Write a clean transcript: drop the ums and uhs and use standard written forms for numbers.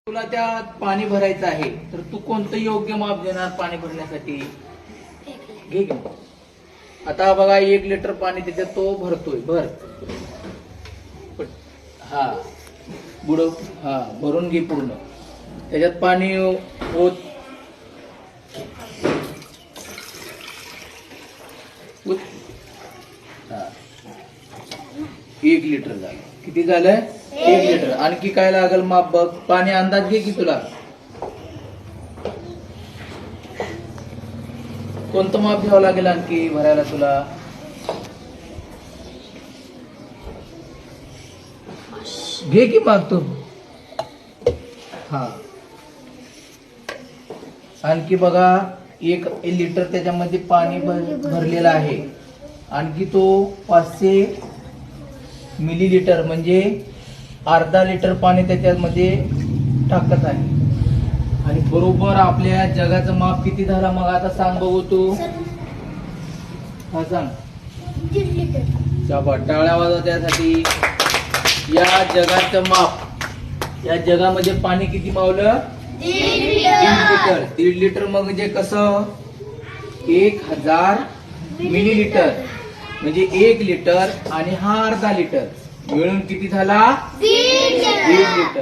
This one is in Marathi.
तुला त्यात पाणी भरायचं आहे तर तू कोणतं योग्य माप देणार पाणी भरण्यासाठी? घे घे. आता बघा 1 लिटर पाणी त्याच्यात तो भरतोय. भर. हा बुडव. हा भरून घे पूर्ण. त्याच्यात पाणी होत 1 लिटर झालं. किती झालंय? 1 लिटर. आणखी काय लागल माप बघ. पाणी अंदाज घे की तुला कोणतं माप घ्यावं लागेल आणखी भरायला तुला? घे की माप तू. हा आणखी बघा 1 लिटर त्याच्यामध्ये पाणी भरलेलं आहे. आणखी तो 500 मिलीलिटर म्हणजे अर्धा लिटर पाणी त्याच्यामध्ये टाकत आहे. आणि बरोबर आपल्या जगाचं माप किती झालं मग आता सांग बघू तू. हा सांग. 1.5 लिटर. शाबास, टाळ्या वाजवा त्यासाठी. या जगाचं माप, या जगामध्ये पाणी किती मावलं? 1.5 लिटर. 1.5 लिटर म्हणजे कसं? 1000 मिलीलिटर म्हणजे 1 लिटर आणि हा अर्धा लिटर मिळून किती झाला? 1.5 1 लिटर.